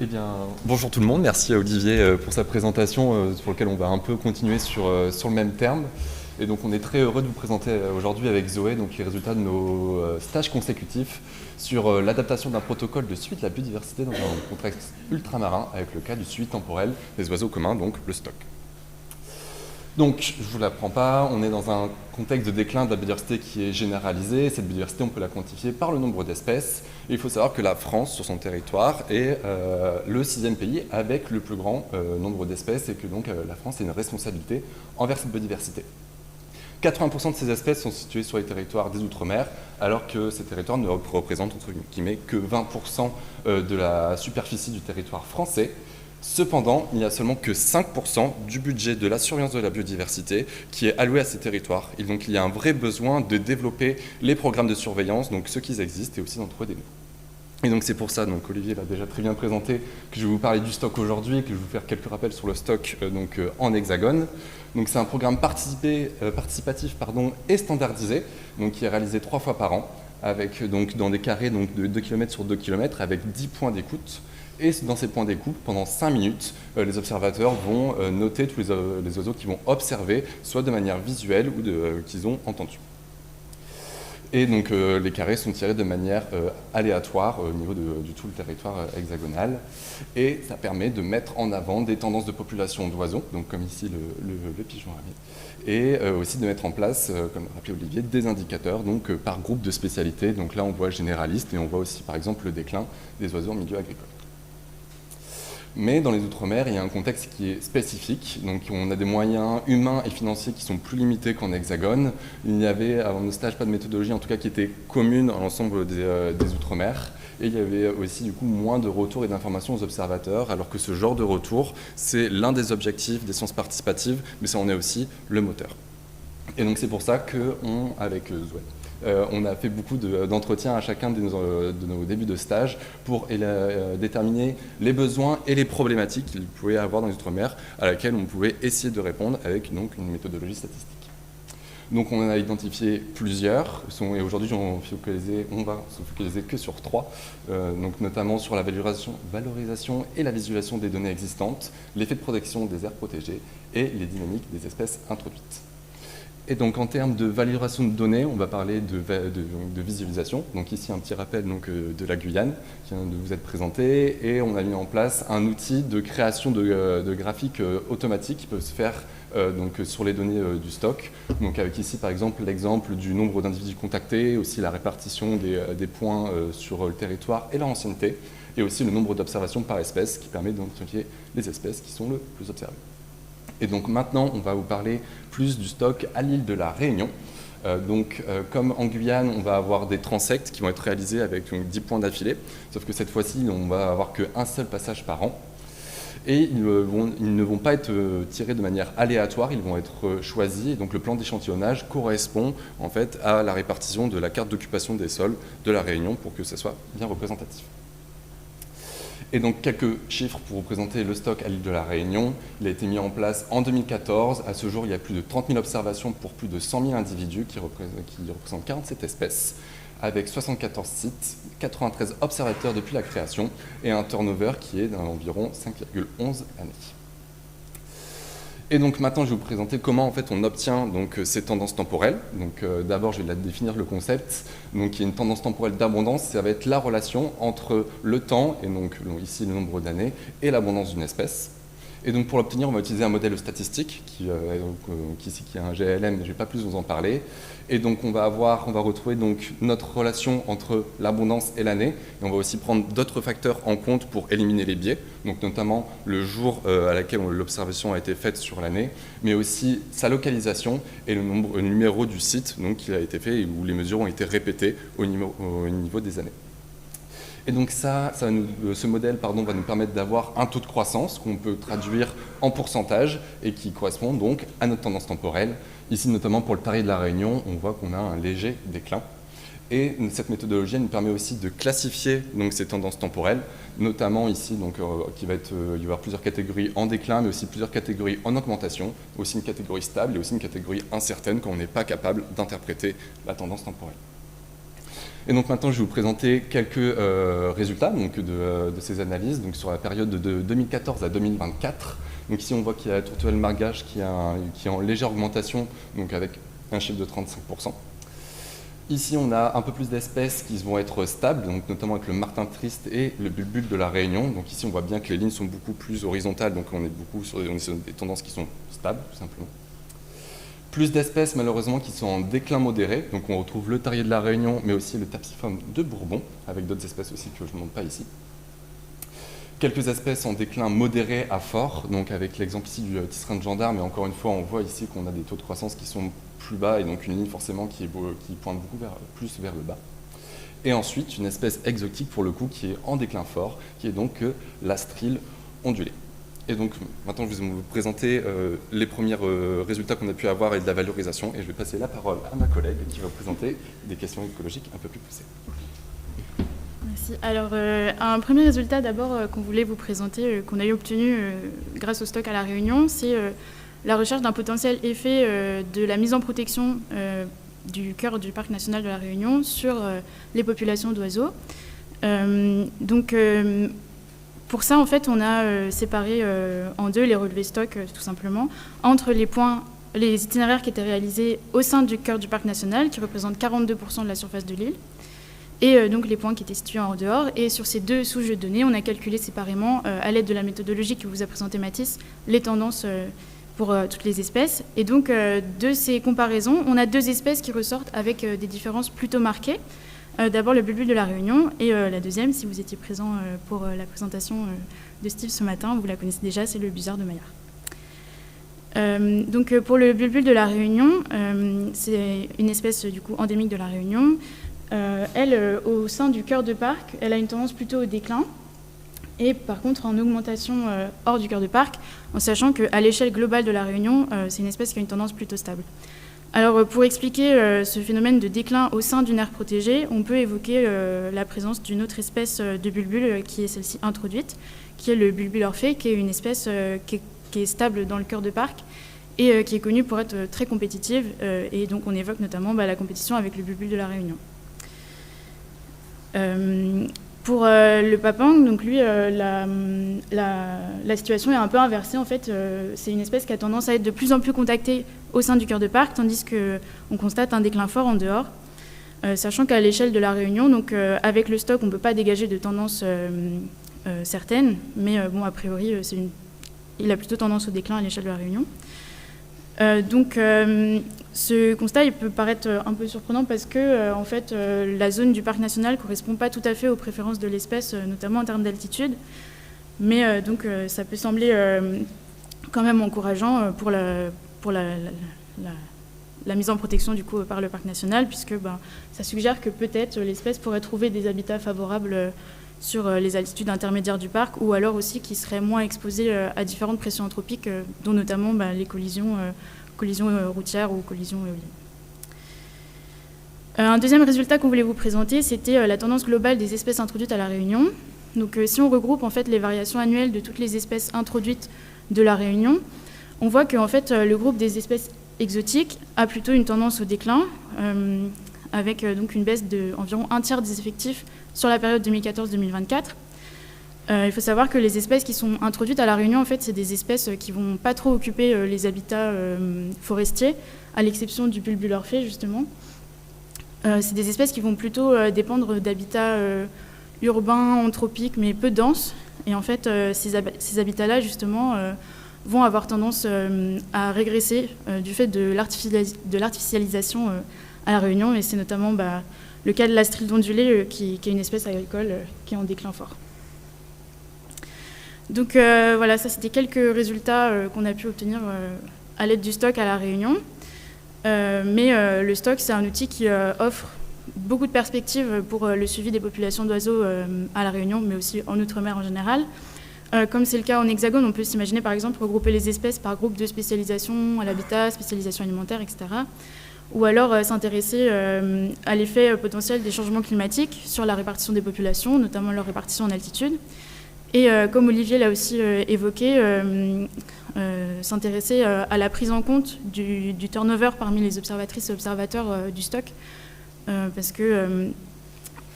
Eh bien, bonjour tout le monde, merci à Olivier pour sa présentation sur laquelle on va un peu continuer sur le même terme. Et donc on est très heureux de vous présenter aujourd'hui avec Zoé donc, les résultats de nos stages consécutifs sur l'adaptation d'un protocole de suite de la biodiversité dans un contexte ultramarin avec le cas du suivi temporel des oiseaux communs, donc le stock. Donc, je ne vous l'apprends pas, on est dans un contexte de déclin de la biodiversité qui est généralisé. Cette biodiversité, on peut la quantifier par le nombre d'espèces. Et il faut savoir que la France, sur son territoire, est le 6e pays avec le plus grand nombre d'espèces et que donc la France a une responsabilité envers cette biodiversité. 80% de ces espèces sont situées sur les territoires des Outre-mer, alors que ces territoires ne représentent entre guillemets que 20% de la superficie du territoire français. Cependant, il n'y a seulement que 5% du budget de la surveillance de la biodiversité qui est alloué à ces territoires. Et donc il y a un vrai besoin de développer les programmes de surveillance, donc ceux qui existent, et aussi d'en trouver des nouveaux. Et donc c'est pour ça, donc Olivier l'a déjà très bien présenté, que je vais vous parler du stock aujourd'hui, que je vais vous faire quelques rappels sur le stock en hexagone. Donc c'est un programme participatif et standardisé, donc qui est réalisé 3 fois par an, avec donc dans des carrés donc, de 2 km sur 2 km, avec 10 points d'écoute. Et dans ces points d'écoute, pendant 5 minutes, les observateurs vont noter tous les oiseaux qu'ils vont observer, soit de manière visuelle ou qu'ils ont entendu. Et donc les carrés sont tirés de manière aléatoire au niveau du tout le territoire hexagonal. Et ça permet de mettre en avant des tendances de population d'oiseaux, donc comme ici le pigeon ramier. Et aussi de mettre en place, comme l'a rappelé Olivier, des indicateurs donc, par groupe de spécialités. Donc là on voit généraliste et on voit aussi par exemple le déclin des oiseaux en milieu agricole. Mais dans les Outre-mer, il y a un contexte qui est spécifique. Donc on a des moyens humains et financiers qui sont plus limités qu'en hexagone. Il n'y avait, avant nos stages, pas de méthodologie, en tout cas qui était commune à l'ensemble des Outre-mer. Et il y avait aussi du coup moins de retours et d'informations aux observateurs, alors que ce genre de retour, c'est l'un des objectifs des sciences participatives, mais ça en est aussi le moteur. Et donc c'est pour ça qu'on, avec Zoé, on a fait beaucoup d'entretiens à chacun de nos débuts de stage pour déterminer les besoins et les problématiques qu'il pouvait y avoir dans les Outre-mer, à laquelle on pouvait essayer de répondre avec donc, une méthodologie statistique. Donc on en a identifié plusieurs, et aujourd'hui on va se focaliser que sur 3, donc notamment sur la valorisation et la visualisation des données existantes, l'effet de protection des aires protégées et les dynamiques des espèces introduites. Et donc en termes de valorisation de données, on va parler de visualisation. Donc ici un petit rappel de la Guyane qui vient de vous être présenté. Et on a mis en place un outil de création de graphiques automatiques qui peuvent se faire sur les données du stock. Donc avec ici par exemple l'exemple du nombre d'individus contactés, aussi la répartition des points sur le territoire et leur ancienneté, et aussi le nombre d'observations par espèce qui permet d'identifier les espèces qui sont le plus observées. Et donc maintenant, on va vous parler plus du stock à l'île de la Réunion. Comme en Guyane, on va avoir des transects qui vont être réalisés avec 10 points d'affilée, sauf que cette fois-ci, on va avoir qu'un seul passage par an. Et ils ne vont pas être tirés de manière aléatoire, ils vont être choisis. Et donc le plan d'échantillonnage correspond en fait à la répartition de la carte d'occupation des sols de la Réunion pour que ça soit bien représentatif. Et donc quelques chiffres pour vous présenter le stock à l'île de la Réunion. Il a été mis en place en 2014. À ce jour, il y a plus de 30 000 observations pour plus de 100 000 individus qui représentent 47 espèces, avec 74 sites, 93 observateurs depuis la création et un turnover qui est d'environ 5,11 années. Et donc maintenant, je vais vous présenter comment en fait, on obtient donc, ces tendances temporelles. D'abord, je vais définir le concept. Donc, il y a une tendance temporelle d'abondance, ça va être la relation entre le temps, et donc ici le nombre d'années, et l'abondance d'une espèce. Et donc pour l'obtenir, on va utiliser un modèle statistique qui est un GLM, mais je ne vais pas plus vous en parler. Et donc on va retrouver donc notre relation entre l'abondance et l'année. Et on va aussi prendre d'autres facteurs en compte pour éliminer les biais, donc notamment le jour à laquelle l'observation a été faite sur l'année, mais aussi sa localisation et le numéro du site donc, qui a été fait et où les mesures ont été répétées au niveau des années. Et donc ce modèle va nous permettre d'avoir un taux de croissance qu'on peut traduire en pourcentage et qui correspond donc à notre tendance temporelle. Ici, notamment pour le Tarier de la Réunion, on voit qu'on a un léger déclin. Et cette méthodologie nous permet aussi de classifier donc, ces tendances temporelles, notamment ici, il va y avoir plusieurs catégories en déclin, mais aussi plusieurs catégories en augmentation, aussi une catégorie stable et aussi une catégorie incertaine quand on n'est pas capable d'interpréter la tendance temporelle. Et donc maintenant, je vais vous présenter quelques résultats donc, de ces analyses donc, sur la période de 2014 à 2024. Donc ici, on voit qu'il y a la tourterelle margage qui est en légère augmentation, donc avec un chiffre de 35%. Ici, on a un peu plus d'espèces qui vont être stables, donc notamment avec le martin triste et le bulbule de la Réunion. Donc ici, on voit bien que les lignes sont beaucoup plus horizontales, donc on est sur des tendances qui sont stables, tout simplement. Plus d'espèces, malheureusement, qui sont en déclin modéré. Donc on retrouve le tarier de la Réunion, mais aussi le Thapsiphum de Bourbon, avec d'autres espèces aussi que je ne montre pas ici. Quelques espèces en déclin modéré à fort, donc avec l'exemple ici du tisserand de gendarme, mais encore une fois, on voit ici qu'on a des taux de croissance qui sont plus bas, et donc une ligne forcément qui pointe beaucoup plus vers le bas. Et ensuite, une espèce exotique, pour le coup, qui est en déclin fort, qui est donc l'astrile ondulée. Et donc, maintenant, je vais vous présenter les premiers résultats qu'on a pu avoir et de la valorisation. Et je vais passer la parole à ma collègue qui va vous présenter des questions écologiques un peu plus poussées. Merci. Alors, un premier résultat d'abord qu'on voulait vous présenter, qu'on a eu obtenu grâce au stock à La Réunion, c'est la recherche d'un potentiel effet de la mise en protection du cœur du parc national de La Réunion sur les populations d'oiseaux. Pour ça, en fait, on a séparé en deux les relevés stock, tout simplement, entre les itinéraires qui étaient réalisés au sein du cœur du parc national, qui représentent 42% de la surface de l'île, et donc les points qui étaient situés en dehors. Et sur ces deux souches de données, on a calculé séparément, à l'aide de la méthodologie que vous a présentée Mathis, les tendances pour toutes les espèces. Et donc, de ces comparaisons, on a deux espèces qui ressortent avec des différences plutôt marquées. D'abord le bulbule de la Réunion et la deuxième, si vous étiez présent pour la présentation de Steve ce matin, vous la connaissez déjà, c'est le busard de Maillard. Donc pour le bulbule de la Réunion, c'est une espèce du coup endémique de la Réunion. Elle, au sein du cœur de parc, elle a une tendance plutôt au déclin et par contre en augmentation hors du cœur de parc, en sachant qu'à l'échelle globale de la Réunion, c'est une espèce qui a une tendance plutôt stable. Alors, pour expliquer ce phénomène de déclin au sein d'une aire protégée, on peut évoquer la présence d'une autre espèce de bulbule qui est celle-ci introduite, qui est le bulbule orphée, qui est une espèce qui est stable dans le cœur de parc et qui est connue pour être très compétitive. Et donc, on évoque notamment la compétition avec le bulbule de la Réunion. Pour le papang, donc lui, la situation est un peu inversée. En fait, c'est une espèce qui a tendance à être de plus en plus contactée au sein du cœur de parc, tandis qu'on constate un déclin fort en dehors. Sachant qu'à l'échelle de la Réunion, donc, avec le stock, on ne peut pas dégager de tendance certaine, mais bon, a priori, il a plutôt tendance au déclin à l'échelle de la Réunion. Ce constat il peut paraître un peu surprenant parce que en fait, la zone du parc national ne correspond pas tout à fait aux préférences de l'espèce, notamment en termes d'altitude. Mais donc ça peut sembler quand même encourageant pour la mise en protection du coup, par le parc national, puisque ça suggère que peut-être l'espèce pourrait trouver des habitats favorables sur les altitudes intermédiaires du parc, ou alors aussi qui seraient moins exposés à différentes pressions anthropiques, dont notamment les collisions routières ou collisions éoliennes. Un deuxième résultat qu'on voulait vous présenter, c'était la tendance globale des espèces introduites à La Réunion. Donc, si on regroupe en fait les variations annuelles de toutes les espèces introduites de La Réunion, on voit que en fait, le groupe des espèces exotiques a plutôt une tendance au déclin, avec donc une baisse d'environ un tiers des effectifs sur la période 2014-2024. Il faut savoir que les espèces qui sont introduites à La Réunion, en fait, c'est des espèces qui ne vont pas trop occuper les habitats forestiers, à l'exception du bulbule orphée, justement. C'est des espèces qui vont plutôt dépendre d'habitats urbains, anthropiques, mais peu denses. Et en fait, ces habitats-là, justement, vont avoir tendance à régresser du fait de l'artificialisation à La Réunion. Et c'est notamment le cas de l'astrile ondulée, qui est une espèce agricole qui est en déclin fort. Donc voilà, ça c'était quelques résultats qu'on a pu obtenir à l'aide du stock à La Réunion. Mais le stock, c'est un outil qui offre beaucoup de perspectives pour le suivi des populations d'oiseaux à La Réunion, mais aussi en Outre-mer en général. Comme c'est le cas en Hexagone, on peut s'imaginer par exemple regrouper les espèces par groupe de spécialisation à l'habitat, spécialisation alimentaire, etc. Ou alors s'intéresser à l'effet potentiel des changements climatiques sur la répartition des populations, notamment leur répartition en altitude. Et comme Olivier l'a aussi évoqué, s'intéresser à la prise en compte du turnover parmi les observatrices et observateurs du stock, parce que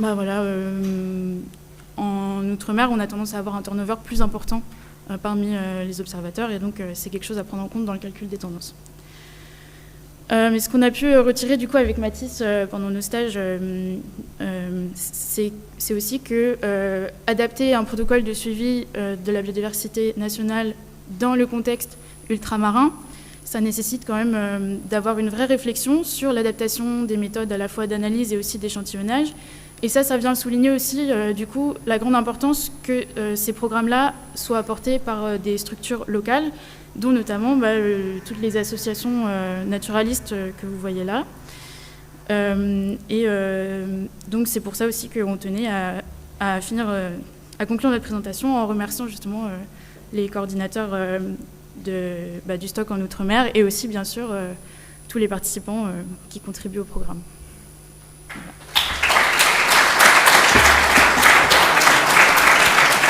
Voilà, en Outre-mer, on a tendance à avoir un turnover plus important parmi les observateurs, et donc c'est quelque chose à prendre en compte dans le calcul des tendances. Mais ce qu'on a pu retirer du coup avec Mathis pendant nos stages, c'est aussi que adapter un protocole de suivi de la biodiversité nationale dans le contexte ultramarin, ça nécessite quand même d'avoir une vraie réflexion sur l'adaptation des méthodes à la fois d'analyse et aussi d'échantillonnage. Et ça vient souligner aussi du coup la grande importance que ces programmes-là soient apportés par des structures locales, dont notamment toutes les associations naturalistes que vous voyez là. Donc c'est pour ça aussi qu'on tenait à conclure notre présentation en remerciant justement les coordinateurs du stock en Outre-mer et aussi bien sûr tous les participants qui contribuent au programme.